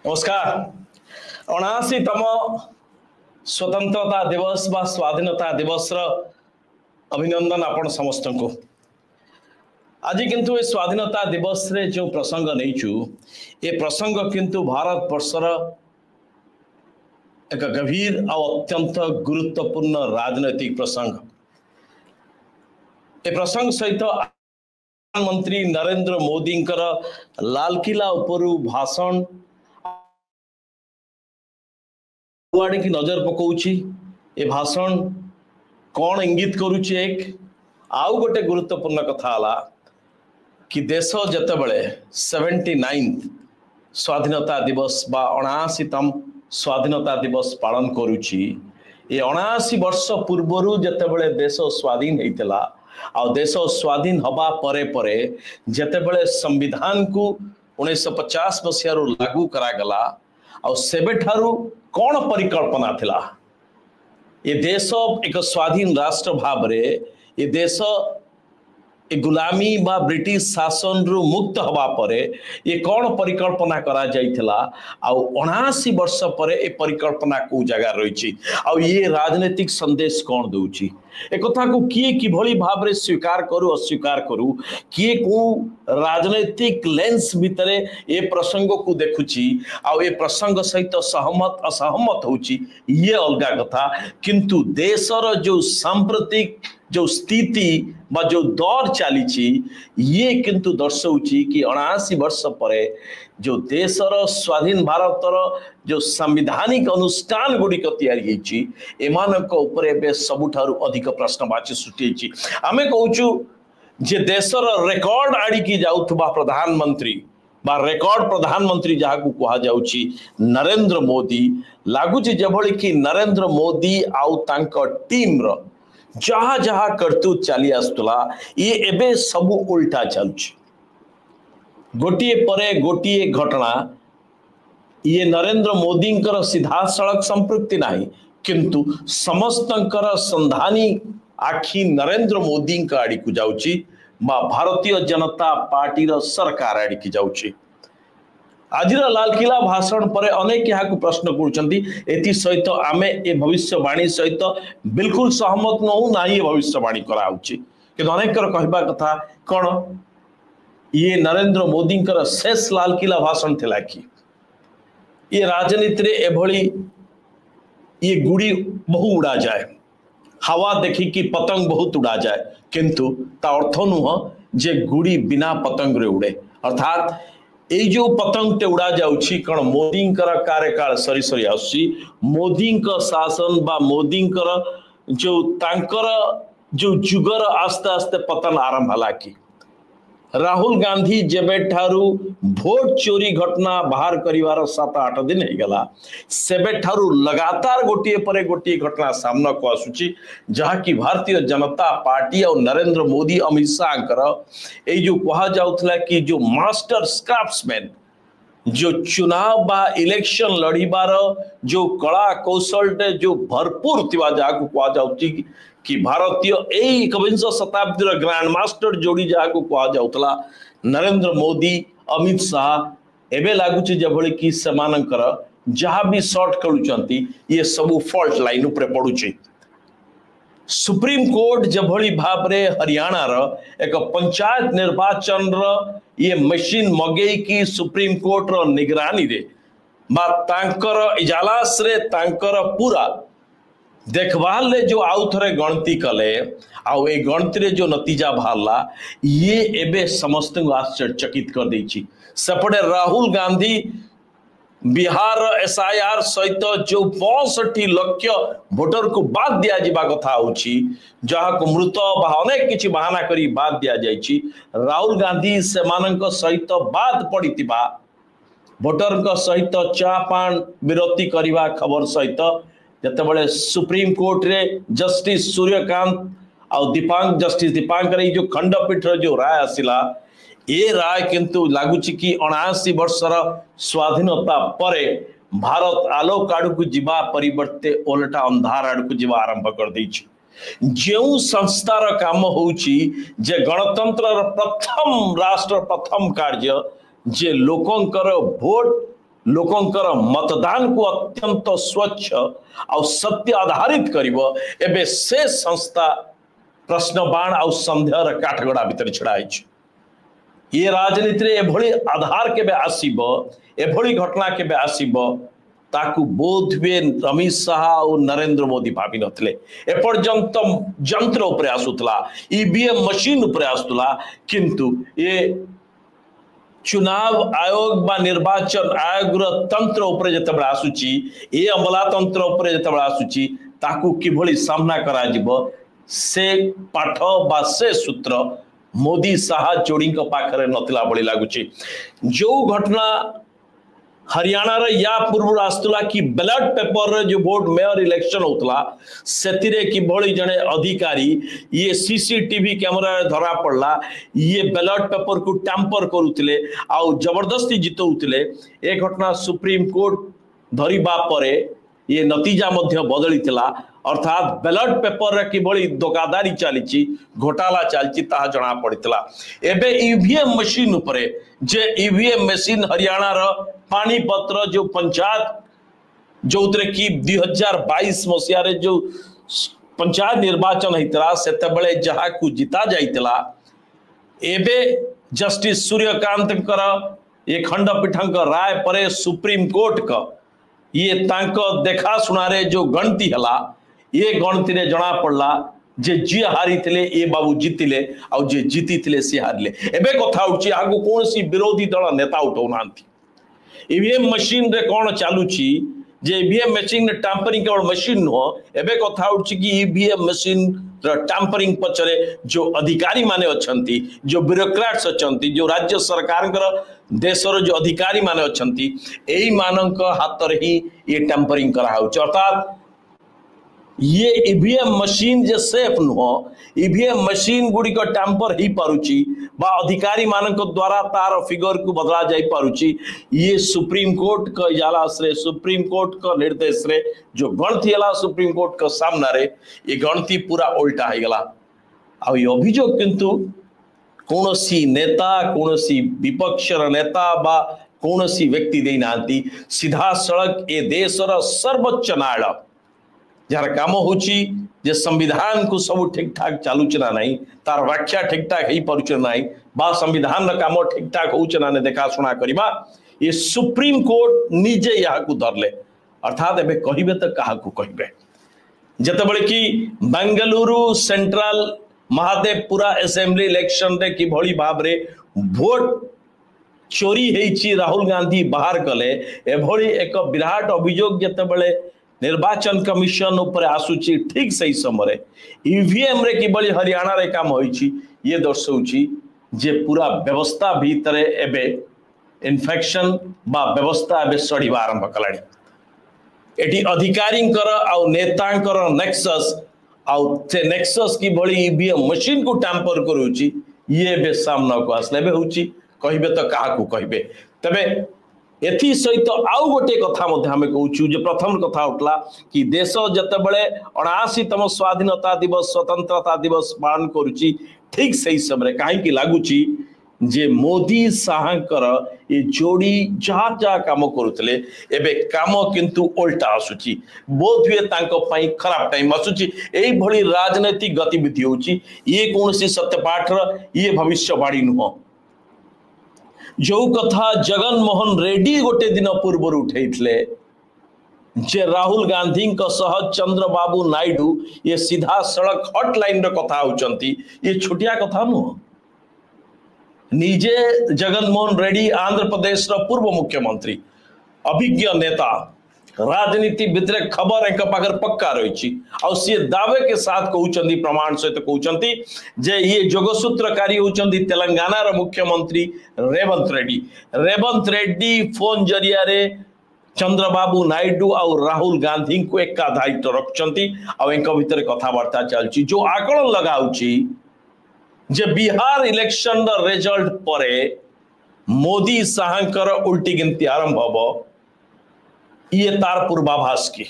नमस्कार। 79तम स्वतंत्रता दिवस बा स्वाधीनता दिवस अभिनंदन आपण समस्त को। आज किंतु ए स्वाधीनता दिवस रे जो प्रसंग नहींचु ए प्रसंग किंतु भारत वर्षर एक गभीर और अत्यंत गुरुत्वपूर्ण राजनैतिक प्रसंग। ए प्रसंग सहित प्रधानमंत्री नरेंद्र मोदी लालकिला उपरू भाषण कुआड़े की नजर पकाउछि। ए भाषण कौन इंगित करुछि? एक आउ गोटे गुरुत्वपूर्ण कथा हला कि देश जतेबेले 79 स्वाधीनता दिवस बा 79तम स्वाधीनता दिवस पालन करुछि। ए 79 वर्ष पूर्वरु जतेबेले देश स्वाधीन हेतिला आ देश स्वाधीन हबा परे परे जतेबेले संविधान को 1950 मसीहारू लागू करागला आ सेबेठारू कौन परिकल्पना थिला ये देश एक स्वाधीन राष्ट्र भाव रे ये देश गुलामी बा ब्रिटिश शासन रु मुक्त हवा परे ये कौन परिकल्पना करा जाइथिला आ 79 वर्ष परे ए परिकल्पना को जगह रही ये राजनीतिक संदेश कौन दउची एक कथा को किए किभली भाव रे स्वीकार करू अस्वीकार करू किए को राजनीतिक लेंस भितरे ए प्रसंग को देखुची आ ए प्रसंग सहित सहमत असहमत होची ये अलगा कथा किंतु देशर जो सांप्रतिक जो स्थिति बा जो दौर चली ये किंतु दर्शाऊची कि 79 वर्ष परे जो देशर स्वाधीन भारतर जो संविधानिक अनुष्ठान गुड़िक तैयारी एमानक उपरे बे सबुठारु अधिक प्रश्नवाची सृष्टि आमे कहूचु जे देशर रेकॉर्ड आड़िकी जाउथबा प्रधानमंत्री बा रेकॉर्ड प्रधानमंत्री जहाँ को कहा जाउची नरेंद्र मोदी लागुची जेभली कि नरेंद्र मोदी आउ तांको टीम रो जहाँ जहाँ करतूत चली आसुला ये एबे सबु उल्टा चलुची। गोटिए परे गोटिए घटना ये नरेंद्र मोदी सीधा सड़क संपृक्ति नहीं किंतु समस्तंकर संधानी आखि नरेंद्र मोदी आड़ी को जाउची बा भारतीय जनता पार्टी रो सरकार आड़ी की जाउची। आज लालकिला भाषण पर अनेक यहाँ प्रश्न कर सहित आम ए भविष्यवाणी सहित बिल्कुल सहमत नहूँ ना ये भविष्यवाणी कराऊँच कि अनेक कहवा कथा कौन ये नरेंद्र मोदी शेष लालकिला भाषण थिला कि ये राजनीति रे एभली ये गुड़ी बहु उड़ा जाए हवा देखिकी पतंग बहुत उड़ा जाए किंतु ता अर्थ नुह जे गुड़ी बिना पतंग रे उड़े अर्थात ये जो पतंग टे उड़ा जाउछि कौन मोदी कार्यकाल सरी सरी आसी मोदी शासन बा मोदी जो तांकर जो जुगर आस्ते आस्ते पतन आरंभ हला कि राहुल गांधी जेबे ठारू भोट चोरी घटना बाहर करिवार 7-8 दिन हो गला सेबे ठारू लगातार गोटिए परे गोटिए घटना सामना को आसुची जहाँ की भारतीय जनता पार्टी और नरेंद्र मोदी अमित शाह जो कहा जाउथला कि जो मास्टर स्क्राफ्ट्समैन जो चुनाव बा इलेक्शन लड़ीबार जो कला कौशल जो भरपूर थिबा जहाँ को कहा जाउची कि भारतीय 21 शताब्दी ग्रैंड मास्टर जोड़ी जहाँ को कहा जाउतला नरेंद्र मोदी अमित शाह एबे लागुची जेभली कि सेमानंकर जहाँ भी शॉर्ट करूचंती ये सबु फॉल्ट लाइन उपरे पड़ुची। सुप्रीम कोर्ट जेभली भाव रे हरियाणा रो एक पंचायत निर्वाचन रो ये मशीन मगेई की सुप्रीम कोर्ट रो निगरानी रे बा तांकर इजलास रे तांकर पूरा देखभाल ले जो आउ थरे गणती कले आउ ए गणती रे जो नतीजा बाहरला ये एबे समस्त को आश्चर्यचकित कर देछि। सेपटे राहुल गांधी बिहार एसआईआर सहित जो 65 लाख भोटर को बाद दिया जिबा कथा होछि जहाँ को मृत बा अनेक किछि बहाना करी बाद दिया जाइछि राहुल गांधी सेमानक सहित बाद पड़ितिबा भोटर सहित चा पान विरति करवा खबर सहित जतेबेले सुप्रीम कोर्ट रे जस्टिस सूर्यकांत और जस्टिस दीपांकर जो खंडपीठ जो राय आसिला ये राय किंतु लागुची कि 79 वर्षर स्वाधीनता परे भारत आलोक आड़ को जीवा परिवर्ते ओलटा अंधार आड़ को जीवा आरंभ कर देछि। जो संस्थार काम होउची जे गणतंत्र प्रथम राष्ट्र प्रथम कार्य जे लोकंकर भोट लोकंकर मतदान को अत्यंत स्वच्छ और सत्य आधारित करिवो एबे से संस्था प्रश्न बाण और संदेहर काठगड़ा भितर छड़ा ये राजनीति रे एभली आधार केबे आसीबो एभली घटना केबे आसीबो ताकू बोध हुए अमित शाह और नरेंद्र मोदी भावी नथिले एपर्यंत जंत्र उपरे आसुतला ईवीएम मशीन उपरे आसुतला किंतु ये चुनाव आयोग बा निर्वाचन आयोग तंत्र उपरे जतबे आसुची ए अमला तंत्र उपरे जतबे आसुची ताकू किभली सामना करा जिवो से पाठ बा से सूत्र मोदी शाह जोड़ी पाखरे नथिला बड़ी लगुच जो घटना हरियाणा रे या पूर्व आसुला कि बैलेट पेपर रे जो वोट मेयर इलेक्शन होतला सेतिरे कि भली जने अधिकारी ये सीसीटीवी कैमरा धरा पड़ला ये बैलेट पेपर को टैंपर करूतिले आ जबरदस्ती जितौतिले ए घटना सुप्रीम कोर्ट धरिबा परे ये नतीजा मध्य बदली थिला अर्थात बैलेट पेपर रे किभली दोकादारी चली घोटाला चलची ता जना पड़ितला एबे ईवीएम मशीन उपरे जे ईवीएम मशीन हरियाणा रो पानीपत्र जो पंचायत जोतरे की 2022 मसिया रे जो पंचायत निर्वाचन हितला सेते बेले जहा को जिता जाइतला एबे जस्टिस सूर्यकांत कर ये खंडपीठंक राय परे सुप्रीम कोर्ट का ये तांको देखा सुनारे जो गणती हला ये गणती रे जना पड़ला जे जी हारी थिले ए बाबू जीतिले आ जे जीती थिले से हारले एबे कथा उठी आगो कोनसी विरोधी दल नेता उठौ नांती ईवीएम मशीन रे कोन चालुची जे ईवीएम मशीन टैंपरिंग केवल मशीन नो एबे कथा उठी कि ईवीएम मशीन टैंपरिंग पचरे जो अधिकारी माने अछंती जो ब्यूरोक्रेट्स अछंती जो राज्य सरकार देशर जो अधिकारी माने अछंती एई मानक हाथ रे ही ये टैंपरिंग करा होछ अर्थात ये ईवीएम मशीन जे सेफ नुह ईवीएम मशीन गुडी को टैंपर ही पारुची बा अधिकारी मानक द्वारा तार फिगर को बदला जाई पारुची ये सुप्रीम कोर्ट का इजालास रे सुप्रीम कोर्ट का निर्देश रे जो गणती हला सुप्रीम कोर्ट का सामना रे ये गणती पूरा उल्टा हो गला आ ये अभियोग किंतु कौनसी नेता कौनसी विपक्षर नेता बा कौनसी व्यक्ति दे नांती सीधा सड़क ए देशर सर्वोच्च न्यायालय जार काम होची जे संविधान को सब ठीक ठाक चालूचना नहीं तार व्याख्या ठीक ठाक ही परुचना नहीं बा संविधान काम ठीक ठाक होचना ने देखा सुना करिबा ये सुप्रीम कोर्ट निजे यहाँ को धरले अर्थात एबे कहिबे तो कहा को कहिबे जतबेले कि Bengaluru central Mahadevapura assembly election रे कि भली भाव रे वोट चोरी हेची राहुल गांधी बाहर कले एभली एक विराट अभियोग जतबेले निर्वाचन कमिशन ऊपर आसुची ठीक सही समय ईवीएम रे किबली हरियाणा रे काम होईची ये दर्शाउची जे पूरा व्यवस्था भीतर एबे इन्फेक्शन बा व्यवस्था एबे सड़ीबा आरंभ कलानी एटी अधिकारींकर आ नेतांकर नेक्सस आ से नेक्सस की भली ईवीएम मशीन को टैंपर करूची ये बे सामना को आसले बे होची कहिबे तो काहा को कहिबे तबे एथि सहित आउ गोटे कथा मध्य हमें कहूचु जो प्रथम कथा उठला कि देश जतबेले 79तम स्वाधीनता दिवस स्वतंत्रता दिवस पालन करूची ठीक सही समय कहीं की लागुची जे मोदी शाहकर ये जोड़ी जहाँ जहाँ काम करुले एबे काम किंतु उल्टा आसुची बोध हुए तांको पाई खराब टाइम आसुची एई भली राजनीतिक गतिविधि होची ये कोनसी सत्यपाठ ये भविष्यवाणी नुह जो कथा जगन मोहन रेड्डी गोटे दिन पूर्व उठे जे राहुल गांधी सह चंद्रबाबू नायडू ये सीधा सड़क हटलाइन कथा होचंती ये छोटिया कथा नुह निजे जगन मोहन रेड्डी आंध्र प्रदेश पूर्व मुख्यमंत्री अभिज्ञ नेता राजनीति भितर खबर एक पाखर पक्का रही और सी दावे के साथ कहते प्रमाण सहित कहते जे ये जोगसूत्रकारी होचंती तेलंगाना रा मुख्यमंत्री रेवंत रेड्डी फोन जरिया रे चंद्रबाबू नायडू और राहुल गांधी को एका दायित्व रखचंती और इनका भीतर कथबार्ता चलची जो आकलन लगाउची जे बिहार इलेक्शन रिजल्ट परे मोदी शाहकर उल्टी गिनती आरंभ हबो ये तार पूर्वाभास की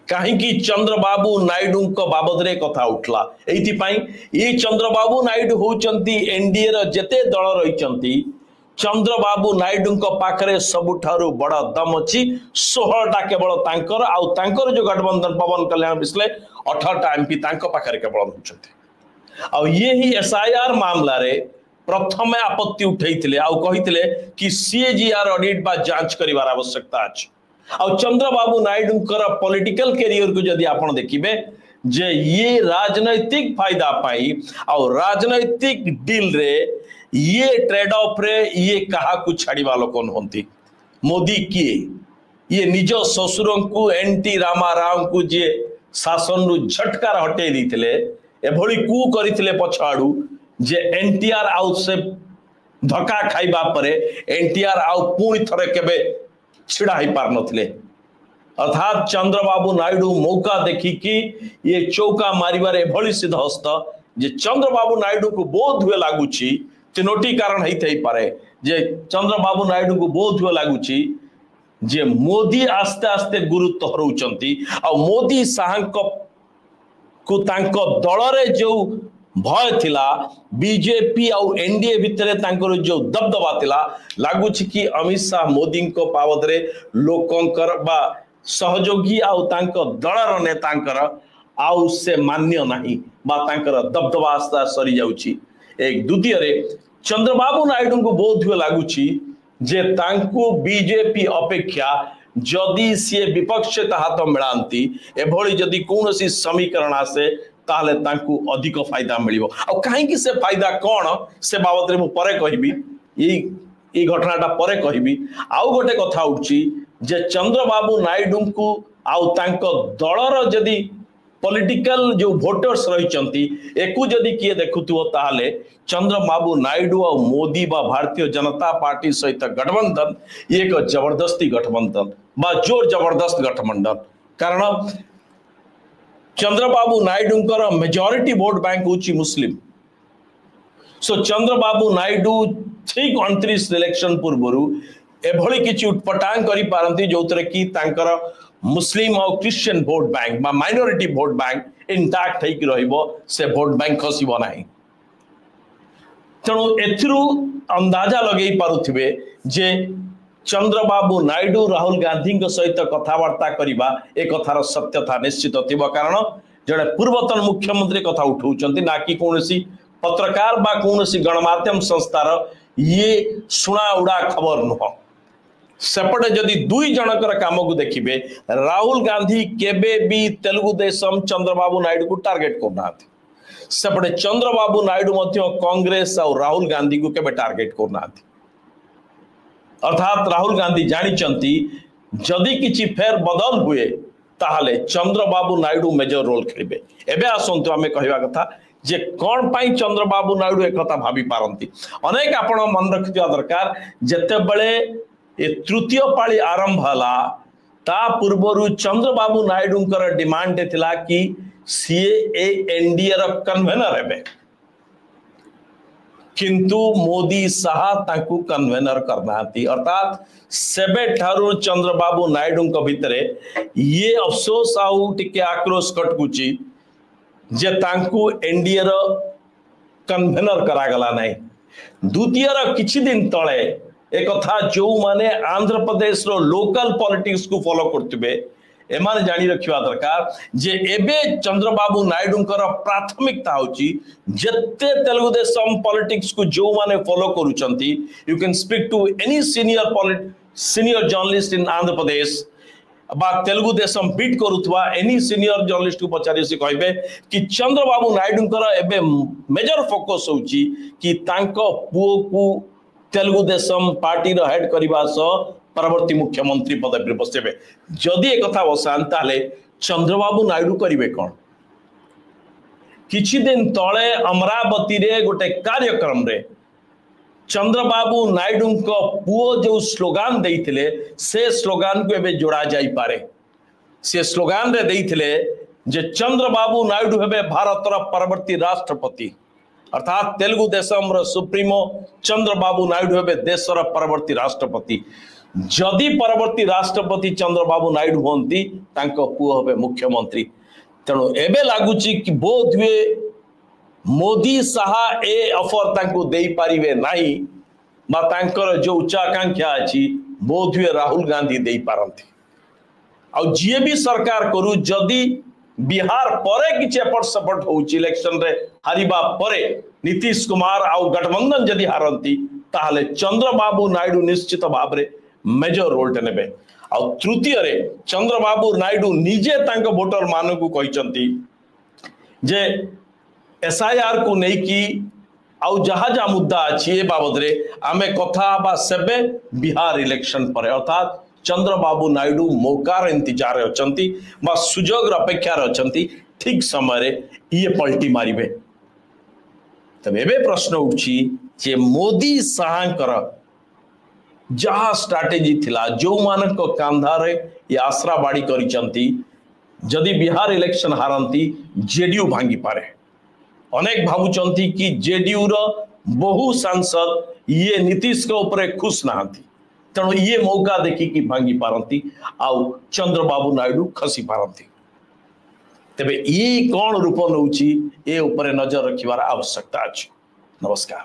कहीं चंद्रबाबू नायडू को बाबद रे कथा उठला ये चंद्रबाबू नायडू होचंती एनडीए रो जेते दल रहिचंती चंद्रबाबू नायडू पाखरे सबुठारु बड़ दम अच्छी 16टा केवल तांकर आउ तांकर जो गठबंधन पवन कल्याण मिश्रे 18टा एमपी पाखरे केवल आउ ये ही एसआईआर मामला रे प्रथम आपत्ति उठे आउ कही कि सीएजीआर ऑडिट बा जांच करिवार आवश्यकता अछि आउ चंद्रबाबू नायडू पॉलिटिकल कैरियर को जदि आपण देखिबे जे ये राजनैतिक फायदा पाई आउ राजनैतिक डील रे ये ट्रेड ऑफ रे ये कहा को छाड़ीवा लोक नहंती मोदी किए ये निज ससुर को एनटी रामाराव को जे शासन रु झटकार हटे देथिले एभली कू करिथिले पछाडू जे एनटीआर आउ से धक्का खाइबा परे एनटीआर आउ पुणी थरे केबे छिड़ा ही पार नथिले अर्थात चंद्रबाबू नायडू मौका देखी कि ये चौका मारिबार एभली सिद्धहस्त जे चंद्रबाबू नायडू को बोध हुए लागुची तीनोटी कारण होई पारे जे चंद्रबाबू नायडू को बोध हुए लागुची जे मोदी आस्ते आस्ते गुरुत्व हरउचंती आ मोदी साहंक को तांको दल रे जो भय थिला बीजेपी आउ एनडीए भितरे तांकर जो दबदबा थिला लागुची कि अमित शाह मोदी को पावद रे लोकंकर बा सहयोगी आउ तांको दलर नेतांकर आउ से मान्य नाही बा तांकर दबदबा आस्ता सरी जाउची एक द्वितीय रे चंद्रबाबू नायडू को बोध हुए लागुची जे तांको बीजेपी अपेक्षा जदि सी विपक्ष हाथ मिलांती एभली जदि कौनसी समीकरण आसे ताले तांको अधिक फायदा मिलिबो आ काहे से फायदा कौन से बाबत रे मु परे कहबी ई घटनाटा परे कहबी आउ गोटे कथा उठी जे चंद्रबाबू नायडू को आउ तांको दलर जदि पॉलिटिकल जो वोटर्स रही एकू जदि किए देखुथुओ ताले चंद्रबाबू नायडू और मोदी बा भारतीय जनता पार्टी सहित गठबंधन एक जबरदस्ती गठबंधन बा जोर जबरदस्त गठबंधन कारण Chandrababu Naidu majority vote bank होची मुस्लिम सो चंद्रबाबू नायडू ठीक 29 इलेक्शन पूर्व एभली किछि उटपटांग करि पारंती जोतरे कि तांकर मुस्लिम और क्रिश्चियन वोट बैंक बा माइनॉरिटी वोट बैंक इंटैक्ट होइक रहिबो से वोट बैंक खसिबो नाही तेणु एथिरु अंदाजा लगेई पारुथिबे जे चंद्रबाबू नायडू राहुल गांधी सहित कथबार्ता करिबा ए कथार सत्यता निश्चित थिबो कारण जड़े पूर्वतन मुख्यमंत्री कथा उठाउचंती ना कि कोनसी पत्रकार बा कोनसी गणमाध्यम संस्थार ये सुना उड़ा खबर नुह सेपटे जदि दुई जनकर काम को देखिबे राहुल गांधी केबे भी तेलुगु देशम चंद्रबाबू नायडू को टार्गेट करना सेपटे चंद्रबाबू नायडू मध्य कांग्रेस और राहुल गांधी को केबे टार्गेट करना अर्थात राहुल गांधी जानी जदि किछि फेर बदल हुए ताहले चंद्रबाबू नायडू मेजर रोल खेलिबे एबे आसंतु आमे कहवा कथा जे कौन पाई चंद्रबाबू नायडू एक कथा भाभी पारंती अनेक आपण मन रखिया दरकार जते बेले ए तृतीय पाली आरंभ हला ता पूर्वरु चंद्रबाबू नायडू डिमांड थिला कि सीए एनडीए र कन्वेनर हेबे किंतु मोदी शाह ताकू कन्वेनर करनाती अर्थात सेबे ठारू चंद्रबाबू नायडू भितरे ये अफसोस आउ टिके आक्रोश कटकुची जे तांकू एनडीए रो कन्वेनर करागला नहीं द्वितीय किछि दिन तळे एक कथा जो माने आंध्र प्रदेश रो लोकल पॉलिटिक्स को फॉलो करतबे एमाने जानी रखिवा दरकार जे एबे चंद्रबाबू नायडू प्राथमिकता होची जत्ते तेलुगु देशम पॉलिटिक्स को जो माने फॉलो करूचंती you can speak to any senior journalist in Andhra Pradesh बा तेलुगु देशम बीट करुथवा एनी सीनियर जर्नलिस्ट को पचारि से कहबे कि चंद्रबाबू नायडू एबे मेजर फोकस होची कि तांको पुओ को तेलुगु देशम पार्टी रो हेड करबा सो परवर्ती मुख्यमंत्री पदवी बसेबे जदि एक कथा बसान ताले चंद्रबाबू नायडू करिवे कोन किछि दिन तळे अमरावती रे गोटे कार्यक्रम रे चंद्रबाबू नायडू को पुओ जो स्लोगान देइथिले से स्लोगान को एबे जोड़ा जाई पारे से स्लोगान रे देइथिले जे चंद्रबाबू नायडू हेबे भारतर परवर्ती राष्ट्रपति अर्थात तेलुगु देशम रो सुप्रीमो चंद्रबाबू नायडू हेबे देशर परवर्ती राष्ट्रपति जदि परवर्ती राष्ट्रपति चंद्रबाबू नायडू होंती तांको पुओ हेबे मुख्यमंत्री तेणु एबे लागुची कि बोध हुए मोदी शाह ए ऑफर तांको देई पारिबे नाही जो उच्चाकांक्षा अच्छी बोध हुए राहुल गांधी दे पारती आउ जी भी सरकार करू जदि बिहार परे किछि एपट सेपट होउछि इलेक्शन रे हारिबा परे नीतीश कुमार आउ गठबंधन जदि हारंती ताहले चंद्रबाबू नायडू निश्चित भाव रे मेजर रोल नेबे आउ तृतीय रे चंद्रबाबू नायडू निजे तांको वोटर मानकु कहिसंती जे एसआईआर को नहीं कि आउ जहा जा मुद्दा अच्छी ए बाबद रे आमे कथा बा सेबे बिहार इलेक्शन पर अर्थात चंद्रबाबू नायडू मौकार इंतजार अछंती बा सुजोग अपेक्षा अछंती ठीक समय रे ये पलटी मारिबे तब एबे प्रश्न उठी जे मोदी साहांकर जहा स्ट्रैटेजी थिला जो मानक कांधा रे ये आसरा बाड़ी करिसंती जदि बिहार इलेक्शन हारंती जेडीयू भांगी पारे अनेक भावुचंती कि जेडीयू रो बहु सांसद ये नीतीश के ऊपर खुश नहांती तेणु ये मौका देखी कि भांगी पारंती आउ चंद्रबाबू नायडू खसी पारंती तेबे ये कौन रूप नौची ए ऊपर नजर रखिबार आवश्यकता अछि। नमस्कार।